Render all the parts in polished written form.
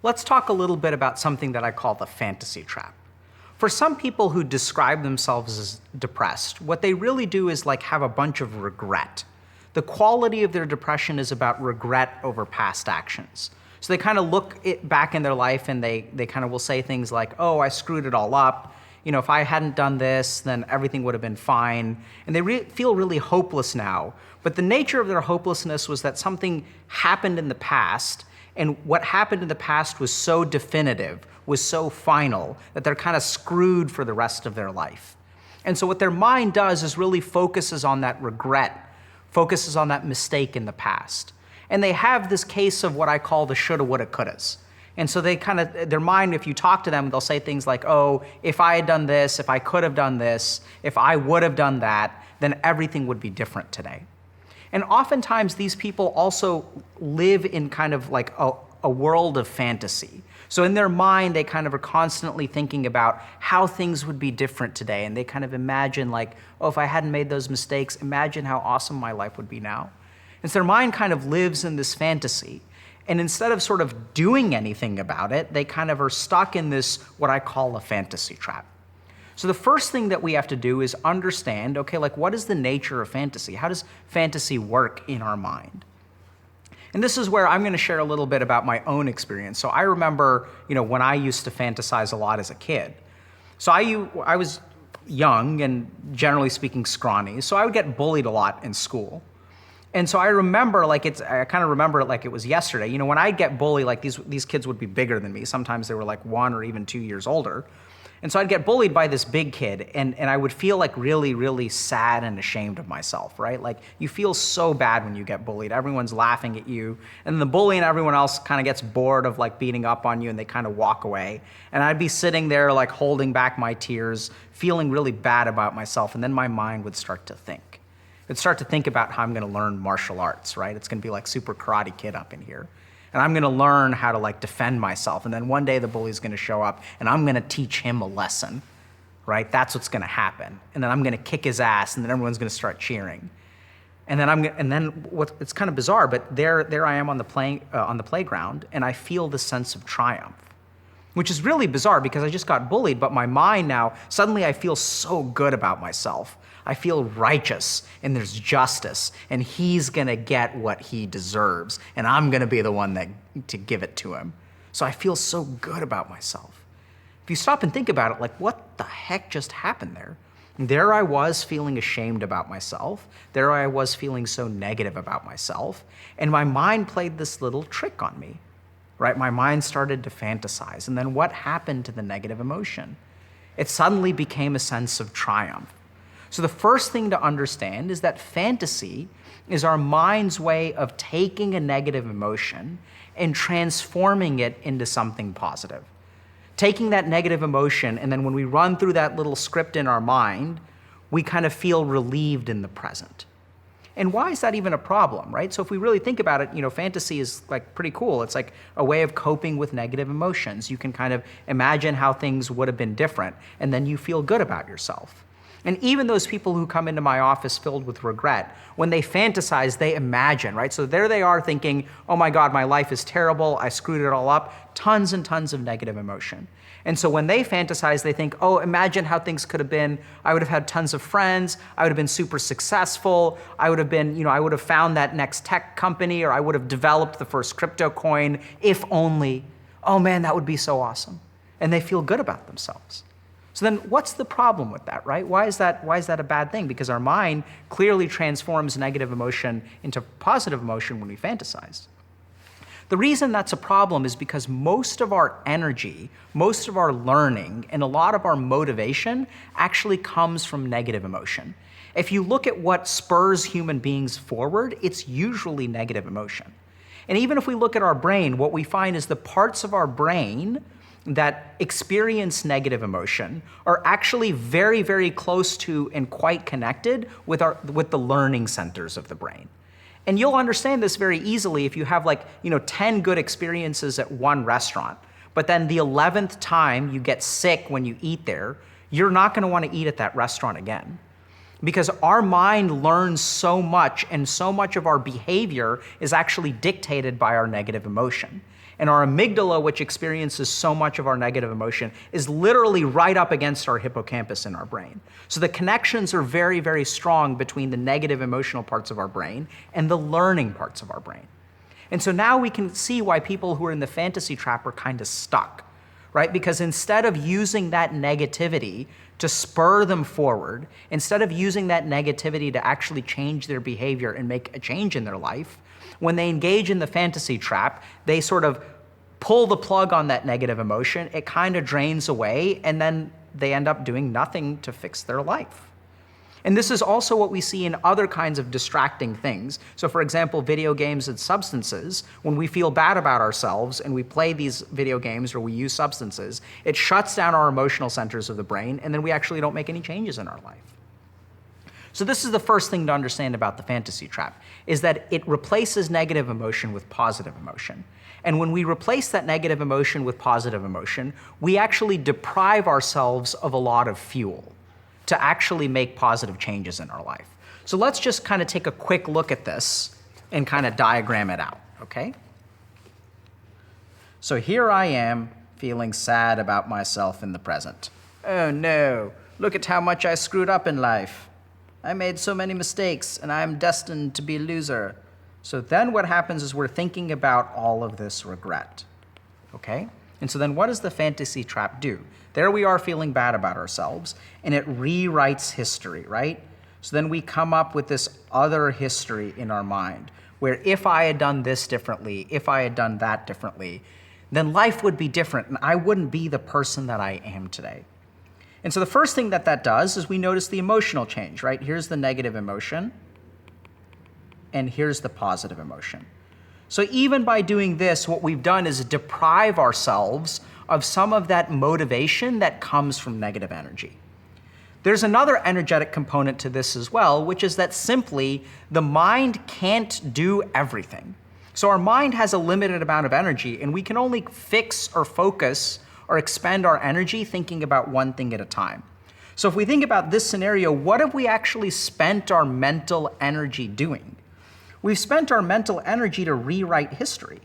Let's talk a little bit about something that I call the fantasy trap. For some people who describe themselves as depressed, what they really do is like have a bunch of regret. The quality of their depression is about regret over past actions. So they kind of look back in their life and they kind of will say things like, oh, I screwed it all up. You know, if I hadn't done this, then everything would have been fine. And they feel really hopeless now. But the nature of their hopelessness was that something happened in the past, and what happened in the past was so definitive, was so final, that they're kind of screwed for the rest of their life. And so what their mind does is really focuses on that regret, focuses on that mistake in the past. And they have this case of what I call the shoulda, woulda, couldas. And so they kind of, their mind, if you talk to them, they'll say things like, oh, if I had done this, if I could have done this, if I would have done that, then everything would be different today. And oftentimes these people also live in kind of like a world of fantasy. So in their mind, they kind of are constantly thinking about how things would be different today. And they kind of imagine like, oh, if I hadn't made those mistakes, imagine how awesome my life would be now. And so their mind kind of lives in this fantasy. And instead of sort of doing anything about it, they kind of are stuck in this, what I call a fantasy trap. So the first thing that we have to do is understand, okay, like what is the nature of fantasy? How does fantasy work in our mind? And this is where I'm going to share a little bit about my own experience. So I remember, when I used to fantasize a lot as a kid. So I was young and generally speaking scrawny, so I would get bullied a lot in school. And so I remember, I kind of remember it like it was yesterday. When I'd get bullied, like these kids would be bigger than me. Sometimes they were like 1 or even 2 years older. And so I'd get bullied by this big kid, and I would feel like really, really sad and ashamed of myself, right? Like you feel so bad when you get bullied. Everyone's laughing at you, and the bully and everyone else kind of gets bored of like beating up on you, and they kind of walk away. And I'd be sitting there like holding back my tears, feeling really bad about myself, and then my mind would start to think. It'd start to think about how I'm going to learn martial arts, right? It's going to be like Super Karate Kid up in here. And I'm going to learn how to like defend myself. And then one day the bully's going to show up and I'm going to teach him a lesson, right? That's what's going to happen. And then I'm going to kick his ass and then everyone's going to start cheering. And then it's kind of bizarre, but there I am on the playground and I feel the sense of triumph, which is really bizarre because I just got bullied, but my mind now, suddenly I feel so good about myself. I feel righteous and there's justice and he's gonna get what he deserves and I'm gonna be the one to give it to him. So I feel so good about myself. If you stop and think about it, like what the heck just happened there? There I was feeling ashamed about myself. There I was feeling so negative about myself. And my mind played this little trick on me, right? My mind started to fantasize. And then what happened to the negative emotion? It suddenly became a sense of triumph. So the first thing to understand is that fantasy is our mind's way of taking a negative emotion and transforming it into something positive. Taking that negative emotion, and then when we run through that little script in our mind, we kind of feel relieved in the present. And why is that even a problem, right? So if we really think about it, fantasy is like pretty cool. It's like a way of coping with negative emotions. You can kind of imagine how things would have been different, and then you feel good about yourself. And even those people who come into my office filled with regret, when they fantasize, they imagine, right? So there they are thinking, oh my God, my life is terrible, I screwed it all up, tons and tons of negative emotion. And so when they fantasize, they think, oh, imagine how things could have been. I would have had tons of friends, I would have been super successful, I would have found that next tech company, or I would have developed the first crypto coin, if only. Oh man, that would be so awesome. And they feel good about themselves. So then what's the problem with that, right? Why is that a bad thing? Because our mind clearly transforms negative emotion into positive emotion when we fantasize. The reason that's a problem is because most of our energy, most of our learning, and a lot of our motivation actually comes from negative emotion. If you look at what spurs human beings forward, it's usually negative emotion. And even if we look at our brain, what we find is the parts of our brain that experience negative emotion are actually very, very close to and quite connected with the learning centers of the brain. And you'll understand this very easily if you have 10 good experiences at one restaurant, but then the 11th time you get sick when you eat there, you're not going to want to eat at that restaurant again. because our mind learns so much, and so much of our behavior is actually dictated by our negative emotion. And our amygdala, which experiences so much of our negative emotion, is literally right up against our hippocampus in our brain. So the connections are very, very strong between the negative emotional parts of our brain and the learning parts of our brain. And so now we can see why people who are in the fantasy trap are kind of stuck, right? Because instead of using that negativity to spur them forward, instead of using that negativity to actually change their behavior and make a change in their life, when they engage in the fantasy trap, they sort of pull the plug on that negative emotion, it kind of drains away, and then they end up doing nothing to fix their life. And this is also what we see in other kinds of distracting things. So for example, video games and substances, when we feel bad about ourselves and we play these video games or we use substances, it shuts down our emotional centers of the brain, and then we actually don't make any changes in our life. So this is the first thing to understand about the fantasy trap, is that it replaces negative emotion with positive emotion. And when we replace that negative emotion with positive emotion, we actually deprive ourselves of a lot of fuel to actually make positive changes in our life. So let's just kind of take a quick look at this and kind of diagram it out, okay? So here I am feeling sad about myself in the present. Oh no, look at how much I screwed up in life. I made so many mistakes and I'm destined to be a loser. So then what happens is we're thinking about all of this regret, okay? And so then what does the fantasy trap do? There we are feeling bad about ourselves, and it rewrites history, right? So then we come up with this other history in our mind, where if I had done this differently, if I had done that differently, then life would be different, and I wouldn't be the person that I am today. And so the first thing that does is we notice the emotional change, right? Here's the negative emotion, and here's the positive emotion. So even by doing this, what we've done is deprive ourselves of some of that motivation that comes from negative energy. There's another energetic component to this as well, which is that simply the mind can't do everything. So our mind has a limited amount of energy, and we can only fix or focus or expend our energy thinking about one thing at a time. So if we think about this scenario, what have we actually spent our mental energy doing? We've spent our mental energy to rewrite history.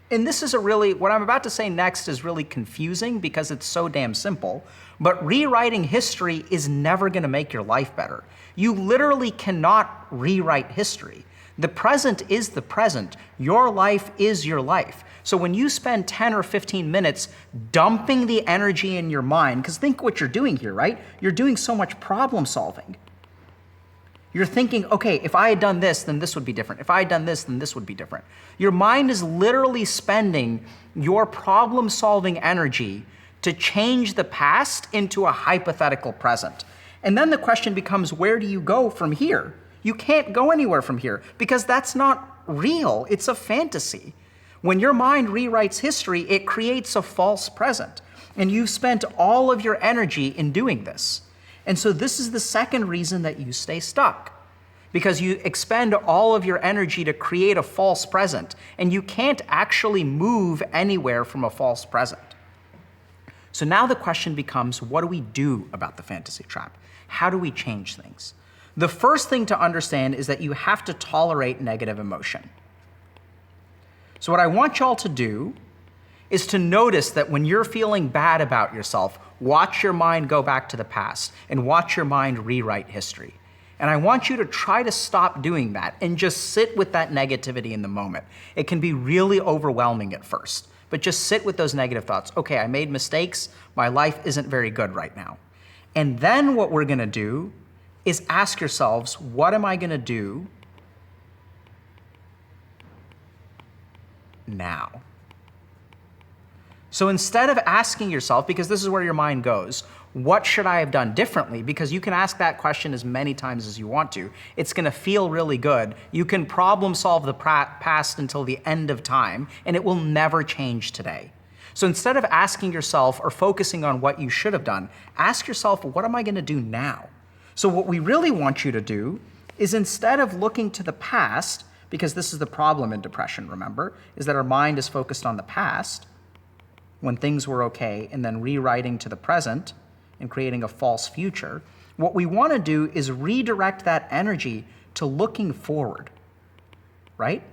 And this is what I'm about to say next is really confusing because it's so damn simple, but rewriting history is never gonna make your life better. You literally cannot rewrite history. The present is the present. Your life is your life. So when you spend 10 or 15 minutes dumping the energy in your mind, because think what you're doing here, right? You're doing so much problem solving. You're thinking, okay, if I had done this, then this would be different. If I had done this, then this would be different. Your mind is literally spending your problem-solving energy to change the past into a hypothetical present. And then the question becomes, where do you go from here? You can't go anywhere from here because that's not real. It's a fantasy. When your mind rewrites history, it creates a false present. And you've spent all of your energy in doing this. And so this is the second reason that you stay stuck, because you expend all of your energy to create a false present, and you can't actually move anywhere from a false present. So now the question becomes, what do we do about the fantasy trap? How do we change things? The first thing to understand is that you have to tolerate negative emotion. So what I want y'all to do is to notice that when you're feeling bad about yourself, watch your mind go back to the past and watch your mind rewrite history. And I want you to try to stop doing that and just sit with that negativity in the moment. It can be really overwhelming at first, but just sit with those negative thoughts. Okay, I made mistakes. My life isn't very good right now. And then what we're gonna do is ask yourselves, what am I gonna do now? So instead of asking yourself, because this is where your mind goes, what should I have done differently? Because you can ask that question as many times as you want to. It's gonna feel really good. You can problem solve the past until the end of time, and it will never change today. So instead of asking yourself or focusing on what you should have done, ask yourself, what am I gonna do now? So what we really want you to do is, instead of looking to the past, because this is the problem in depression, remember, is that our mind is focused on the past, when things were okay, and then rewriting to the present, and creating a false future. What we want to do is redirect that energy to looking forward, right?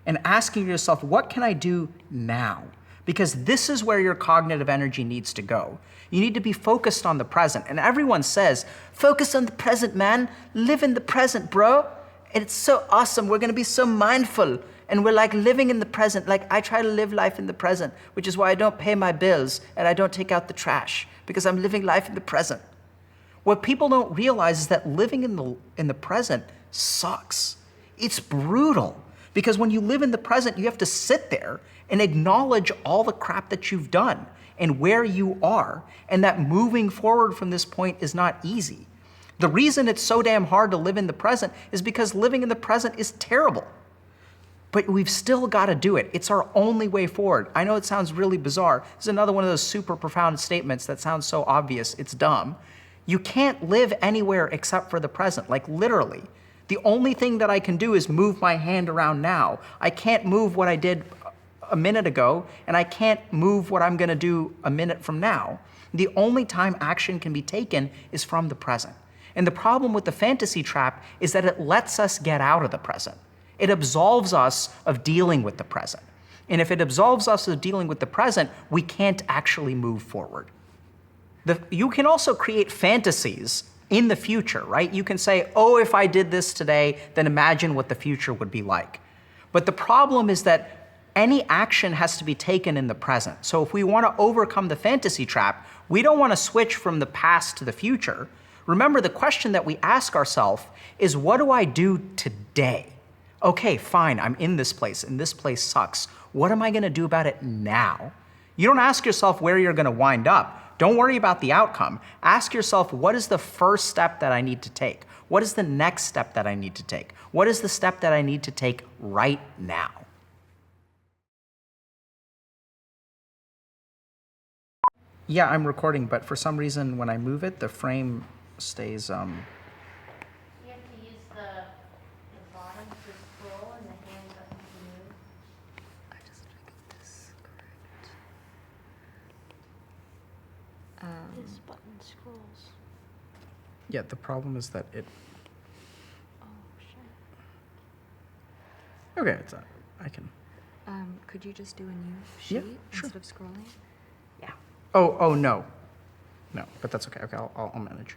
And asking yourself, what can I do now? Because this is where your cognitive energy needs to go. You need to be focused on the present. And everyone says, focus on the present, man. Live in the present, bro. And it's so awesome. We're going to be so mindful. And we're like living in the present. Like I try to live life in the present, which is why I don't pay my bills and I don't take out the trash, because I'm living life in the present. What people don't realize is that living in the present sucks. It's brutal. Because when you live in the present, you have to sit there and acknowledge all the crap that you've done and where you are, and that moving forward from this point is not easy. The reason it's so damn hard to live in the present is because living in the present is terrible. But we've still got to do it. It's our only way forward. I know it sounds really bizarre. This is another one of those super profound statements that sounds so obvious, it's dumb. You can't live anywhere except for the present, like literally. The only thing that I can do is move my hand around now. I can't move what I did a minute ago, and I can't move what I'm going to do a minute from now. The only time action can be taken is from the present. And the problem with the fantasy trap is that it lets us get out of the present. It absolves us of dealing with the present. And if it absolves us of dealing with the present, we can't actually move forward. You can also create fantasies in the future, right? You can say, oh, if I did this today, then imagine what the future would be like. But the problem is that any action has to be taken in the present. So if we want to overcome the fantasy trap, we don't want to switch from the past to the future. Remember, the question that we ask ourselves is, what do I do today? Okay, fine, I'm in this place, and this place sucks. What am I going to do about it now? You don't ask yourself where you're going to wind up. Don't worry about the outcome. Ask yourself, what is the first step that I need to take? What is the next step that I need to take? What is the step that I need to take right now? Yeah, I'm recording, but for some reason, when I move it, the frame stays. You have to use the bottom to scroll and the hand button to move. I just want to get this correct. This button scrolls. Yeah, the problem is that it. Oh, shit. Okay, it's I can. Could you just do a new Yeah, sheet sure. instead of scrolling? Yeah. Oh no, no. But that's okay. Okay, I'll manage.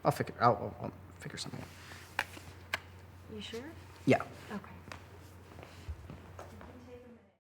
I'll figure something out. You sure? Yeah. Okay.